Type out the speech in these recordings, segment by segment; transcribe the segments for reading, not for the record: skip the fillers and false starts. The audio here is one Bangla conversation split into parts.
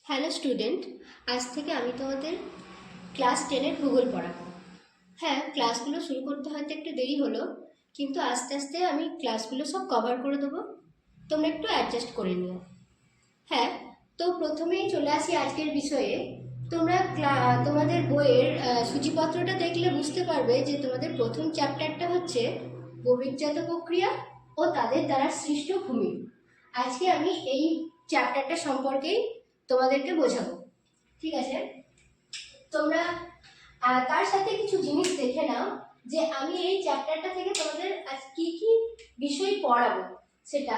হ্যালো স্টুডেন্ট, আজ থেকে আমি তোমাদের ক্লাস 10-এর ভূগোল পড়াবো। হ্যাঁ, ক্লাসগুলো শুরু করতে হয়তো একটু দেরি হলো, কিন্তু আস্তে আস্তে আমি ক্লাসগুলো সব কভার করে দেবো। তোমরা একটু অ্যাডজাস্ট করে নিও। হ্যাঁ, তো প্রথমেই চলে আসি আজকের বিষয়ে। তোমরা তোমাদের বইয়ের সূচিপত্রটা দেখলে বুঝতে পারবে যে তোমাদের প্রথম চ্যাপ্টারটা হচ্ছে বহির্জাত প্রক্রিয়া ও তাদের দ্বারা সৃষ্ট ভূমি। আজকে আমি এই চ্যাপ্টারটা সম্পর্কেই তোমাদেরকে বোঝাবো। ঠিক আছে, তোমরা তার সাথে কিছু জিনিস দেখে নাও যে আমি এই চ্যাপ্টারটা থেকে তোমাদের আজ কি কি বিষয় পড়াবো সেটা।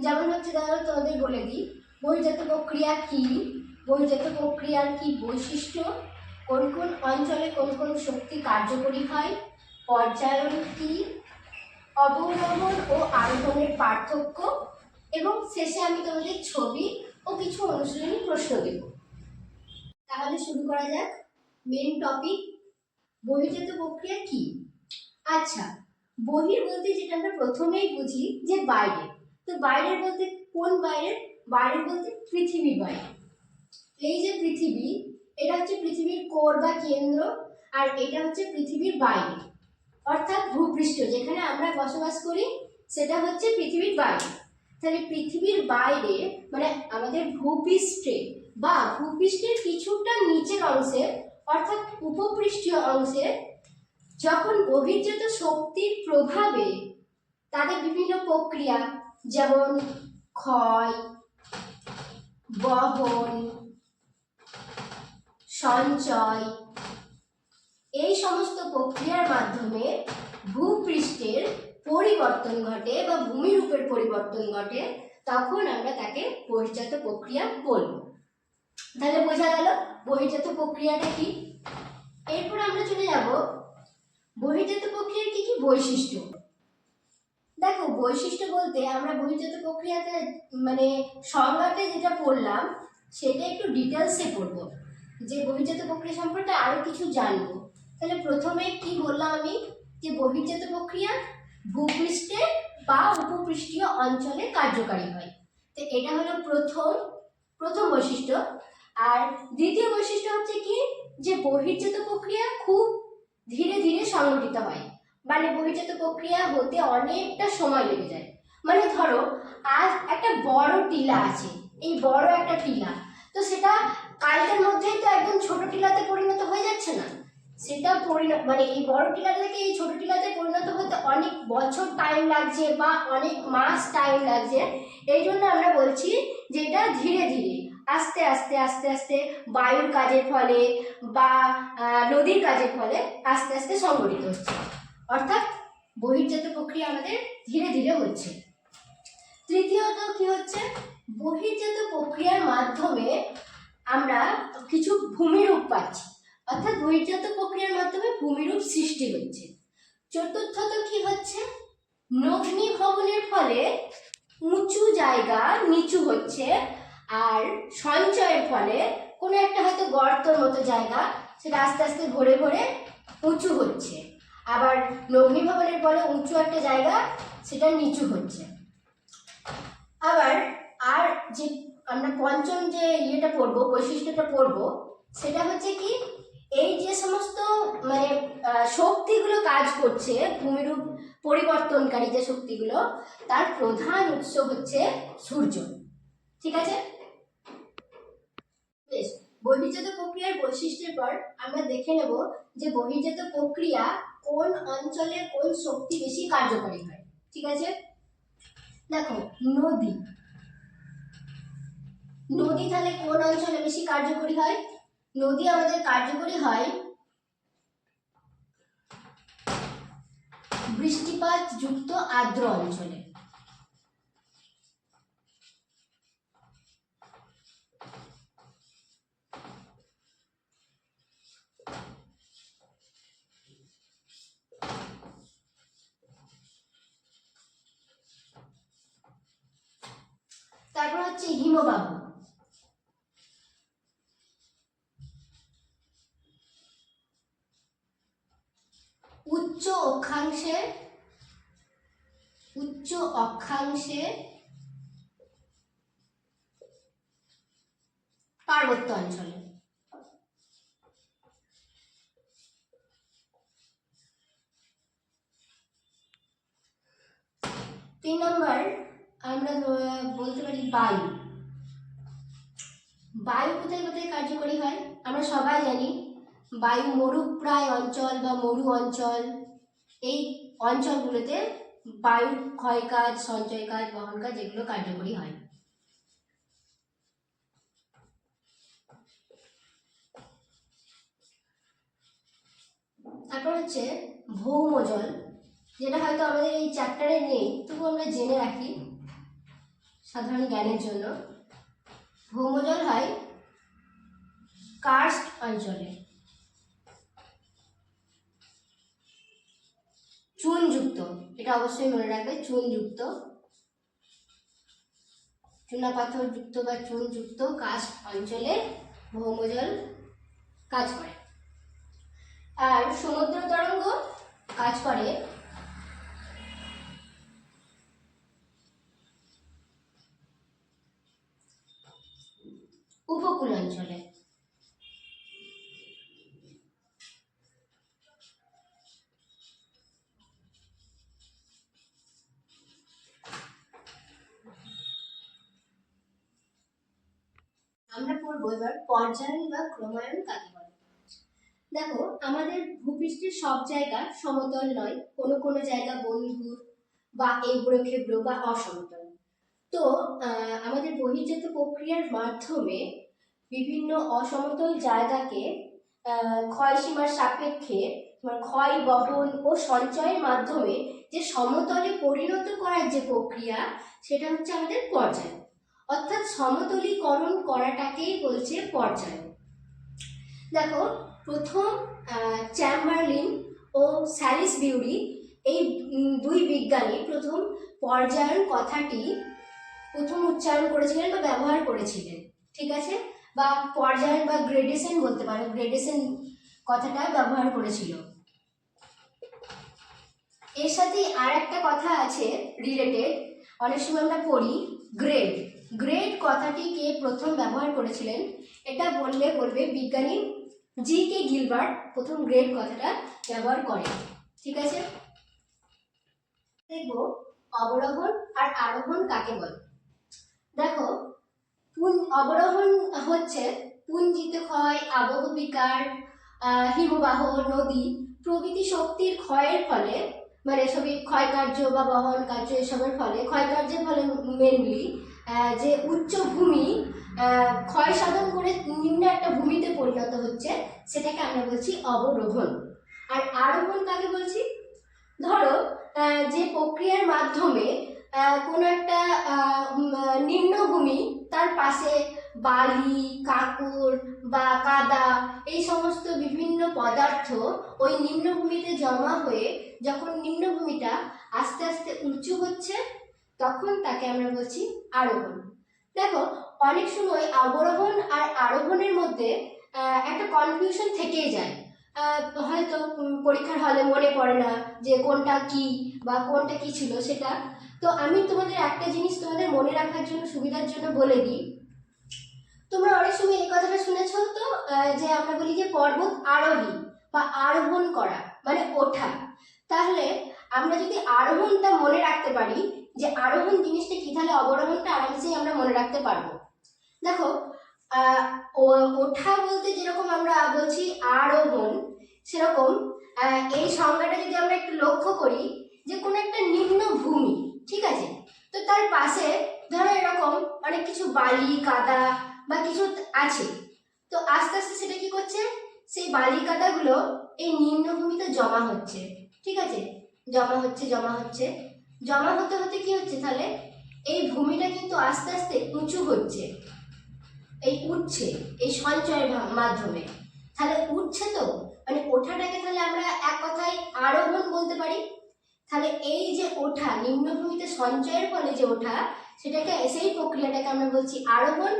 যেমন হচ্ছে ধরো তোমাদের বলে দিই, বহির্জাত প্রক্রিয়া কি, বহির্জাত প্রক্রিয়ার কি বৈশিষ্ট্য, কোন কোন অঞ্চলে কোন কোন শক্তি কার্যকরী হয়, পর্যায়ন কি, অবনমন ও আরোহণের পার্থক্য, এবং শেষে আমি তোমাদের ছবি ও কিছু অনুশীলনী প্রশ্ন দেব। তাহলে শুরু করা যাক। মেন টপিক, বহির্জাত প্রক্রিয়া কি। আচ্ছা, বহির বলতে যেটা আমরা প্রথমেই বুঝি যে বাইরে। তো বাইরের বলতে কোন বাইরে? বাইরে বলতে পৃথিবীর বাইরে। এই যে পৃথিবী, এটা হচ্ছে পৃথিবীর কোর বা কেন্দ্র, আর এটা হচ্ছে পৃথিবীর বাইরে, অর্থাৎ ভূপৃষ্ঠ যেখানে আমরা বসবাস করি সেটা হচ্ছে পৃথিবীর বাইরে। তাহলে পৃথিবীর বাইরে মানে আমাদের ভূপৃষ্ঠে বা ভূপৃষ্ঠের কিছুটা নিচের অংশে অর্থাৎ উপপৃষ্ঠীয় অংশে যখন বহির্জাত শক্তির প্রভাবে তাদের বিভিন্ন প্রক্রিয়া যেমন ক্ষয়, বহন, সঞ্চয়, এই সমস্ত প্রক্রিয়ার মাধ্যমে ভূপৃষ্ঠের পরিবর্তন ঘটে বা ভূমিরূপের পরিবর্তন ঘটে, তখন আমরা তাকে বহির্জাত প্রক্রিয়া বলব। তাহলে বোঝা গেল বহির্জাত প্রক্রিয়াটা কি। এরপর আমরা চলে যাব বহির্জাত প্রক্রিয়ার কি কি বৈশিষ্ট্য। দেখো, বৈশিষ্ট্য বলতে আমরা বহির্জাত প্রক্রিয়াতে মানে সংজ্ঞাতে যেটা পড়লাম সেটা একটু ডিটেলসে পড়বো, যে বহির্জাত প্রক্রিয়া সম্পর্কে আরো কিছু জানবো। তাহলে প্রথমে কি বললাম আমি, যে বহির্জাত প্রক্রিয়া ভূপৃষ্ঠে বা উপপৃষ্ঠীয় অঞ্চলে কার্যকারী হয়। তো এটা হলো প্রথম বৈশিষ্ট্য। আর দ্বিতীয় বৈশিষ্ট্য হচ্ছে কি, যে বহির্জাত প্রক্রিয়া খুব ধীরে ধীরে সংঘটিত হয়, মানে বহির্জাত প্রক্রিয়া হতে অনেকটা সময় লেগে যায়। মানে ধরো আজ একটা বড় টিলা আছে, এই বড় একটা টিলা, তো সেটা কালকের মধ্যেই তো একদম ছোট টিলাতে পরিণত হয়ে যাচ্ছে না, সেটা মানে এই বড় টিলাটা থেকে এই ছোট টিলাতে পরিণত হতে অনেক বছর টাইম লাগছে বা অনেক মাস টাইম লাগছে। এই জন্য আমরা বলছি যে এটা ধীরে ধীরে আস্তে আস্তে আস্তে আস্তে বায়ুর কাজের ফলে বা নদীর কাজের ফলে আস্তে আস্তে সংঘটিত হচ্ছে, অর্থাৎ বহির্জাত প্রক্রিয়া আমাদের ধীরে ধীরে হচ্ছে। তৃতীয়ত কি হচ্ছে, বহির্জাত প্রক্রিয়ার মাধ্যমে আমরা কিছু ভূমিরূপ পাচ্ছি, অর্থাৎ বহির্জাত প্রক্রিয়ার মাধ্যমে ভূমিরূপ সৃষ্টি হচ্ছে। চতুর্থত কি হচ্ছে, নগ্নীভবনের ফলে উঁচু জায়গা নিচু হচ্ছে, আর সঞ্চয়ের ফলে কোনো একটা হয়তো গর্তর মতো জায়গা সেটা আস্তে আস্তে ভরে ভরে উঁচু হচ্ছে, আবার নগ্নীভবনের ফলে উঁচু একটা জায়গা সেটা নিচু হচ্ছে। আবার আর যে আমরা পঞ্চম যে ইয়েটা পড়বো, বৈশিষ্ট্যটা পড়বো, সেটা হচ্ছে কি, এই যে সমস্ত মানে শক্তিগুলো কাজ করছে, ভূমিরূপ পরিবর্তনকারী যে শক্তিগুলো, তার প্রধান উৎস হচ্ছে সূর্য। ঠিক আছে, বেশ। বহির্জাত প্রক্রিয়ার বৈশিষ্ট্যের পর আমরা দেখে নেব যে বহির্জাত প্রক্রিয়া কোন অঞ্চলে কোন শক্তি বেশি কার্যকরী হয়। ঠিক আছে, দেখো নদী তাহলে কোন অঞ্চলে বেশি কার্যকরী হয়? নদী আমাদের কার্যকরী হয় বৃষ্টিপাত যুক্ত আর্দ্র অঞ্চলে। তারপর হচ্ছে হিমবাহ, উচ্চ অক্ষাংশে পার্বত্য অঞ্চলে। তিন নম্বর আমরা বলতে পারি বায়ু। বায়ু কোথায় কোথায় কার্যকরী হয় আমরা সবাই জানি। বায়ু মরুপ্রায় অঞ্চল বা মরু অঞ্চল, এই অঞ্চলগুলোতে বায়ুর ক্ষয় কাজ, সঞ্চয় কাজ, বহন কাজ এগুলো কার্যকরী হয়। তারপর হচ্ছে ভৌমজল, যেটা হয়তো আমাদের এই চ্যাপ্টারে নেই, তবু আমরা জেনে রাখি সাধারণ জ্ঞানের জন্য। ভৌমজল হয় কার্স্ট অঞ্চলে, চুনযুক্ত, এটা অবশ্যই মনে রাখবে, চুনযুক্ত, চুনাপাথর যুক্ত বা চুনযুক্ত কার্স্ট অঞ্চলে ভৌমজল কাজ করে। আর সমুদ্র তরঙ্গ কাজ করে উপকূল অঞ্চলে। আমরা পড়বো এবার পর্যায়ন বা ক্রমায়ন কাকে বলে। দেখো, আমাদের ভূপৃষ্ঠের সব জায়গা সমতল নয়, কোনো কোনো জায়গা বনভূর বা এবড়ো খেবড়ো বা অসমতল। তো আমাদের বহির্জাত প্রক্রিয়ার মাধ্যমে বিভিন্ন অসমতল জায়গাকে ক্ষয়সীমার সাপেক্ষে ক্ষয়, বহন ও সঞ্চয়ের মাধ্যমে যে সমতলে পরিণত করার যে প্রক্রিয়া, সেটা হচ্ছে আমাদের পর্যায়। অর্থাৎ সমতলীকরণ করাটাকেই বলছে পর্যায়। দেখো, প্রথম চ্যাম্বারলিন ও স্যালিসবিউরি এই দুই বিজ্ঞানী প্রথম পর্যায়ন কথাটি প্রথম উচ্চারণ করেছিলেন বা ব্যবহার করেছিলেন, ঠিক আছে, বা পর্যায়ন বা গ্রেডেশন বলতে পারো, গ্রেডেশন কথাটা ব্যবহার করেছিল। এর সাথে আর একটা কথা আছে রিলেটেড, অনেক সময় আমরা পড়ি গ্রেড। গ্রেড কথাটি কে প্রথম ব্যবহার করেছিলেন এটা বলবে বিজ্ঞানী জি.কে. গিলবার্ট প্রথম গ্রেড কথাটা ব্যবহার করেন, ঠিক আছে। দেখবো অবরোহণ আর আরোহণ কাকে বলে। দেখো, অবরোহণ হচ্ছে পুঞ্জিত ক্ষয়, আবহ বিকার, হিমবাহ, নদী প্রভৃতি শক্তির ক্ষয়ের ফলে, মানে সবই ক্ষয়কার্য বা বহন কার্য এসবের ফলে, ক্ষয়কার্যের ফলে মেনলি যে উচ্চভূমি ক্ষয় সাধন করে নিম্ন একটা ভূমিতে পরিণত হচ্ছে, সেটাকে আমরা বলছি অবরোহণ। আর আরোহণ কাকে বলছি, ধরো যে প্রক্রিয়ার মাধ্যমে কোনো একটা নিম্নভূমি, তার পাশে বালি, কাঁকড় বা কাদা এই সমস্ত বিভিন্ন পদার্থ ওই নিম্নভূমিতে জমা হয়ে যখন নিম্নভূমিটা আস্তে আস্তে উঁচু হচ্ছে, তখন তাকে আমরা বলছি আরোহণ। দেখো, অনেক সময় অবরোহণ আর আরোহণের মধ্যে একটা কনফিউশন থেকেই যায়, হয়তো পরীক্ষার হলে মনে পড়ে না যে কোনটা কি বা কোনটা কি ছিল সেটা। তো আমি তোমাদের একটা জিনিস তোমাদের মনে রাখার জন্য, সুবিধার জন্য বলে দিই। তোমরা অনেক সময় এই কথাটা শুনেছো তো, যে আমরা বলি যে পর্বত আরোহী বা আরোহণ করা মানে ওঠা। তাহলে আমরা যদি আরোহণটা মনে রাখতে পারি যে আরোহণ জিনিসটা কি, তাহলে অবরোহণটা আরামসেই আমরা মনে রাখতে পারবো। দেখো, ওঠা বলতে যেরকম আমরা বলছি আরোহণ, সেরকম এই সংজ্ঞাটা যদি আমরা একটু লক্ষ্য করি যে কোনো একটা নিম্ন ভূমি, ঠিক আছে, তো তার পাশে ধরো এরকম অনেক কিছু বালি, কাদা বা কিছু আছে, তো আস্তে আস্তে সেটা কি করছে, সেই বালি কাদাগুলো এই নিম্নভূমিতে জমা হচ্ছে, ঠিক আছে, জমা হচ্ছে জমা হচ্ছে, জমা হতে হতে কি হচ্ছে, তাহলে এই ভূমিটা কিন্তু আস্তে আস্তে উঁচু হচ্ছে, এই উঠছে এই সঞ্চয়ের মাধ্যমে। তাহলে উঠছে, তো মানে ওঠাটাকে তাহলে আমরা এক কথায় আরোহণ বলতে পারি। তাহলে এই যে ওঠা, নিম্নভূমিতে সঞ্চয়ের ফলে যে ওঠা, সেটাকে, সেই প্রক্রিয়াটাকে আমরা বলছি আরোহণ।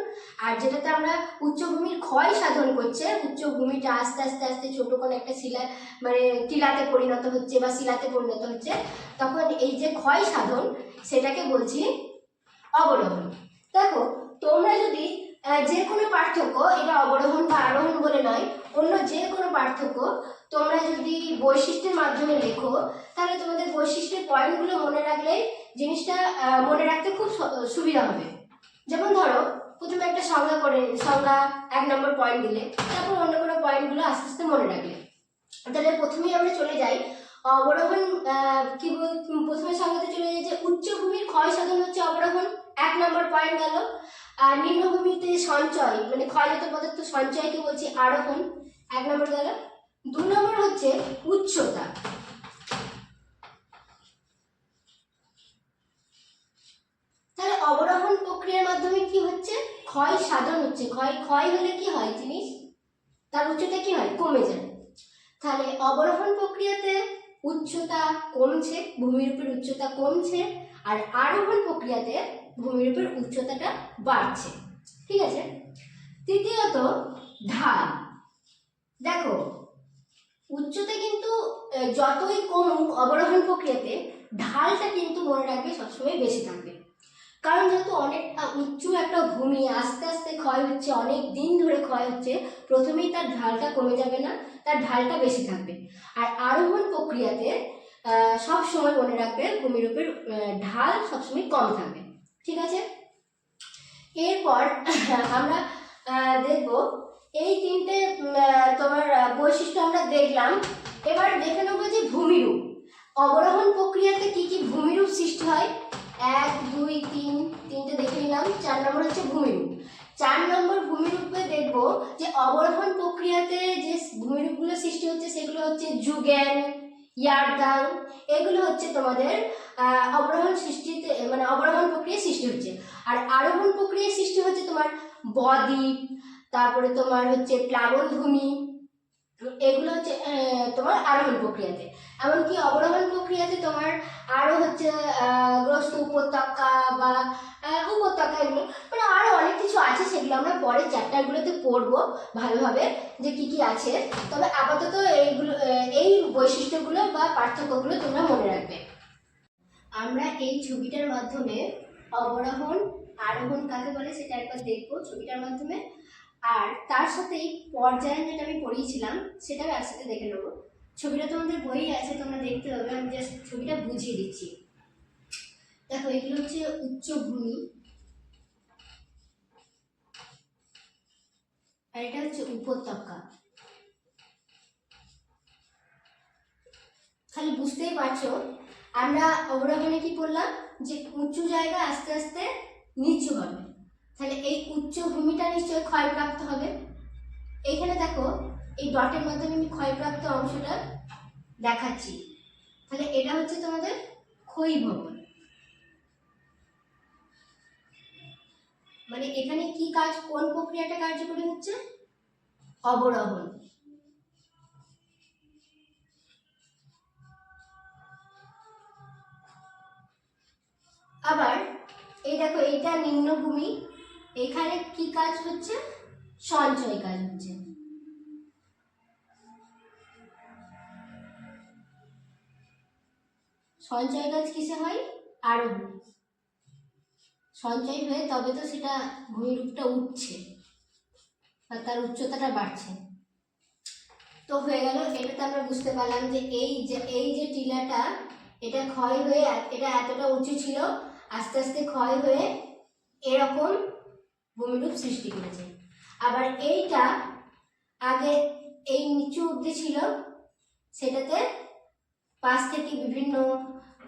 আর যেটাতে আমরা উচ্চভূমির ক্ষয় সাধন করছে, উচ্চভূমিটা আস্তে আস্তে আস্তে ছোট কোনো একটা শিলা মানে টিলাতে পরিণত হচ্ছে বা শিলাতে পরিণত হচ্ছে, তখন এই যে ক্ষয় সাধন সেটাকে বলছি অবরোহণ। দেখো, তোমরা যদি যে কোনো পার্থক্য, এটা অবরোহণ বা আরোহণ বলে নয়, অন্য যে কোনো পার্থক্য তোমরা যদি বৈশিষ্ট্যের মাধ্যমে লেখো তাহলে তোমাদের বৈশিষ্ট্যের পয়েন্টগুলো মনে রাখলে জিনিসটা মনে রাখতে খুব সুবিধা হবে। যেমন ধরো প্রথমে একটা সংজ্ঞা 1 নম্বর পয়েন্ট দিলে, তারপর অন্য কোনো পয়েন্টগুলো আস্তে আস্তে মনে রাখলে। তাহলে প্রথমেই আমরা চলে যাই অবরোহণ। প্রথমে সংজ্ঞাতে চলে যাই যে উচ্চভূমির ক্ষয় সাধন হচ্ছে অবরোহণ, 1 নম্বর পয়েন্ট গেল। আর নিম্নভূমিতে সঞ্চয় মানে ক্ষয়জাত পদার্থ সঞ্চয়কে বলছি আরোহণ, 1 নম্বর গেল। 2 নম্বর হচ্ছে উচ্চতা। তাহলে অবরোহণ প্রক্রিয়ার মাধ্যমে কি হচ্ছে, ক্ষয় সাধন হচ্ছে। ক্ষয় হলে কি হয় জিনিস, তার উচ্চতা কি হয়, কমে যায়। তাহলে অবরোহণ প্রক্রিয়াতে উচ্চতা কমছে, ভূমিরূপের উচ্চতা কমছে, আর আরোহণ প্রক্রিয়াতে ভূমিরূপের উচ্চতাটা বাড়ছে। ঠিক আছে। তৃতীয়ত ঢাল। দেখো উচ্চতা কিন্তু যতই কমুক অবরোহণ প্রক্রিয়াতে ঢালটা কিন্তু মনে রাখবে সবসময় বেশি থাকবে। কারণ যেহেতু অনেকটা উঁচু একটা ভূমি আস্তে আস্তে ক্ষয় হচ্ছে, অনেক দিন ধরে ক্ষয় হচ্ছে, প্রথমেই তার ঢালটা কমে যাবে না, তার ঢালটা বেশি থাকবে। আর আরোহণ প্রক্রিয়াতে সব সময় মনে রাখবে ভূমিরূপের ঢাল সবসময় কম থাকবে। ঠিক আছে। এরপর আমরা দেখব এই 3টে তোমার বৈশিষ্ট্য আমরা দেখলাম। এবার দেখে নেব যে ভূমিরূপ। অবরোহণ প্রক্রিয়াতে কি কি ভূমিরূপ সৃষ্টি হয়, 1 2 3 3টে দেখে নিলাম। 4 নম্বর হচ্ছে ভূমিরূপ। 4 নম্বর ভূমিরূপে দেখব যে অবরোহণ প্রক্রিয়াতে যে ভূমিরূপগুলো সৃষ্টি হচ্ছে সেগুলো হচ্ছে যুগেন, ইয়ারদাং, এগুলো হচ্ছে তোমাদের অবরোহণ সৃষ্টিতে মানে অবরোহণ প্রক্রিয়ায় সৃষ্টি হচ্ছে। আর আরোহণ প্রক্রিয়ায় সৃষ্টি হচ্ছে তোমার বদ্বীপ, তারপরে তোমার হচ্ছে প্লাবনভূমি, এগুলো হচ্ছে তোমার আরোহণ প্রক্রিয়াতে। এমনকি অবরোহণ প্রক্রিয়াতে তোমার আরো হচ্ছে গ্রস্ত উপত্যকা বা উপত্যকা, এগুলো মানে আরো অনেক কিছু আছে, সেগুলো আমরা পরের চ্যাপ্টারগুলোতে পড়বো ভালোভাবে যে কি কি আছে। তবে আপাতত এইগুলো এই বৈশিষ্ট্যগুলো বা পার্থক্যগুলো তোমরা মনে রাখবে। আমরা এই ছবিটার মাধ্যমে অবরোহণ আরোহণ কাকে বলে সেটা একবার দেখবো ছবিটার মাধ্যমে, আর তার সাথেই পর্যায়ন যেটা আমি পড়িয়েছিলাম সেটাও একসাথে দেখে নেবো। ছবিটা তোমাদের বই আছে, তোমরা দেখতে হবে, আমি জাস্ট ছবিটা বুঝিয়ে দিচ্ছি। দেখো এগুলো হচ্ছে উচ্চভূমি আর এটা হচ্ছে উপত্যকা। খালি বুঝতেই পারছো আমরা অবরোহণে কি বললাম যে উঁচু জায়গা আস্তে আস্তে নিচু হবে, তাহলে এই উচ্চ ভূমিটা নিশ্চয়ই ক্ষয়প্রাপ্ত হবে। এইখানে দেখো এই ডটের মাধ্যমে আমি ক্ষয়প্রাপ্ত অংশটা দেখাচ্ছি, তাহলে এটা হচ্ছে তোমাদের ক্ষয়ীভবন। মানে এখানে কি কাজ, কোন প্রক্রিয়াটা কার্যকরী হচ্ছে, অবরোহণ। আবার এই দেখো এইটা নিম্নভূমি, এখানে কি কাজ হচ্ছে, সঞ্চয় কাজ হচ্ছে। সঞ্চয় কাজ কিসে হয়, আরোহণ। সঞ্চয় হয়ে তবে তো সেটা ভূমিরূপটা উঠছে বা তার উচ্চতাটা বাড়ছে। তো হয়ে গেল, এটাতে আমরা বুঝতে পারলাম যে এই যে টিলাটা এটা ক্ষয় হয়ে এটা এতটা উঁচু ছিল, আস্তে আস্তে ক্ষয় হয়ে এরকম ভূমিরূপ সৃষ্টি করেছে। আবার এইটা আগে এই নিচু অবধি ছিল, সেটাতে পাশ থেকে বিভিন্ন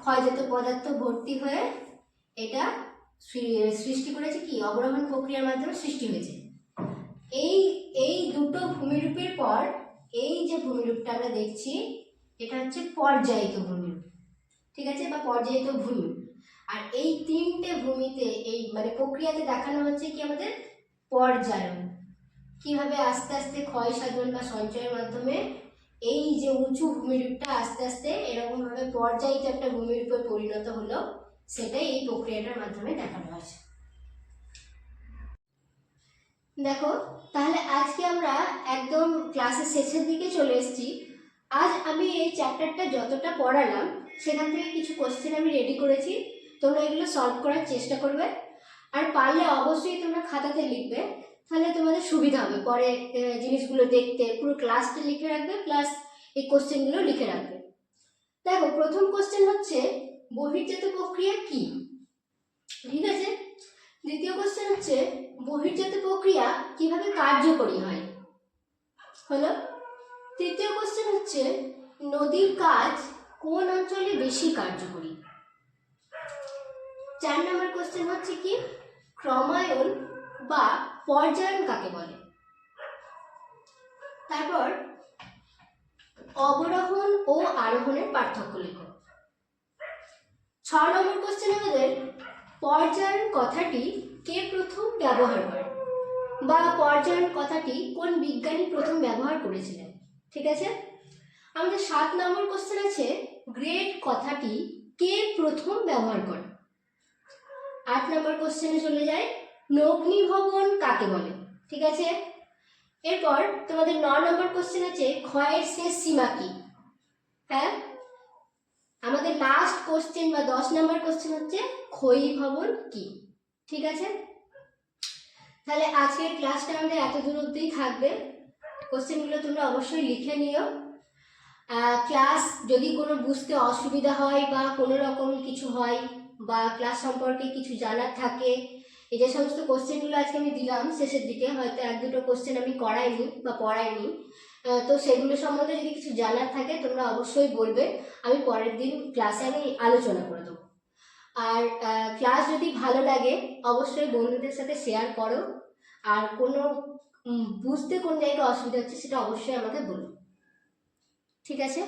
ক্ষয়জাত পদার্থ ভর্তি হয়ে এটা সৃষ্টি করেছে কি, অবরোহণ প্রক্রিয়ার মাধ্যমে সৃষ্টি হয়েছে। এই দুটো ভূমিরূপের পর এই যে ভূমিরূপটা আমরা দেখছি এটা হচ্ছে পর্যায়িত ভূমিরূপ। ঠিক আছে, বা পর্যায়িত ভূমি। আর এই 3টে ভূমিতে এই মানে প্রক্রিয়াতে দেখানো হচ্ছে কি আমাদের পর্যায়ন, কিভাবে আস্তে আস্তে ক্ষয় সাধন বা সঞ্চয়ের মাধ্যমে এই যে উঁচু ভূমিরূপটা আস্তে আস্তে এরকম ভাবে পর্যায়িত একটা ভূমিরূপে পরিণত হলো, সেটাই এই প্রক্রিয়াটার মাধ্যমে দেখানো হয়েছে। দেখো তাহলে আজকে আমরা একদম ক্লাসের শেষের দিকে চলে এসেছি। আজ আমি এই চ্যাপ্টারটা যতটা পড়ালাম সেখান থেকে কিছু কোশ্চেন আমি রেডি করেছি, তোমরা এগুলো সলভ করার চেষ্টা করবে। আর পারলে অবশ্যই তোমরা খাতাতে লিখবে, তাহলে তোমাদের সুবিধা হবে পরে জিনিসগুলো দেখতে। পুরো ক্লাসটা লিখে রাখবে, প্লাস এই কোশ্চেনগুলো লিখে রাখবে। দেখো, প্রথম কোশ্চেন হচ্ছে বহির্জাত প্রক্রিয়া কি, ঠিক আছে। দ্বিতীয় কোশ্চেন হচ্ছে বহির্জাত প্রক্রিয়া কিভাবে কার্যকরী হয়, হলো। তৃতীয় কোশ্চেন হচ্ছে নদীর কাজ কোন অঞ্চলে বেশি কার্যকরী। 4 নম্বর কোশ্চেন হচ্ছে কি ক্রমায়ন বা পর্যায়ন কাকে বলে। তারপর অবরোহণ ও আরোহণের পার্থক্য লেখো। 6 নম্বর কোশ্চেন আমাদের পর্যায়ন কথাটি কে প্রথম ব্যবহার করে, বা পর্যায়ন কথাটি কোন বিজ্ঞানী প্রথম ব্যবহার করেছিলেন, ঠিক আছে। আমাদের 7 নম্বর কোশ্চেন আছে গ্রেড কথাটি কে প্রথম ব্যবহার করে। 8 নম্বর কোশ্চেনে চলে যায় নগ্নীভবন কাকে বলে, ঠিক আছে। এরপর তোমাদের 9 নম্বর কোশ্চেন আছে ক্ষয়ের শেষ সীমা কি। হ্যাঁ, আমাদের লাস্ট কোশ্চেন বা 10 নম্বর কোশ্চেন হচ্ছে ক্ষয়ীভবন কি, ঠিক আছে। তাহলে আজকের ক্লাসটা আমাদের এত দূর অবধিই থাকবে। কোশ্চেনগুলো তোমরা অবশ্যই লিখে নিও। ক্লাস যদি কোনো বুঝতে অসুবিধা হয় বা কোনো রকম কিছু হয় বা ক্লাস সম্পর্কে কিছু জানার থাকে, এই যে সমস্ত কোশ্চেনগুলো আজকে আমি দিলাম শেষের দিকে, হয়তো 1-2 কোশ্চেন আমি করাইনি বা পড়াইনি, তো সেগুলো সম্বন্ধে যদি কিছু জানার থাকে তোমরা অবশ্যই বলবে, আমি পরের দিন ক্লাসে আমি আলোচনা করে দেবো। আর ক্লাস যদি ভালো লাগে অবশ্যই বন্ধুদের সাথে শেয়ার করো, আর কোনো বুঝতে কোন জায়গায় অসুবিধা হচ্ছে সেটা অবশ্যই আমাকে বলো, ঠিক আছে।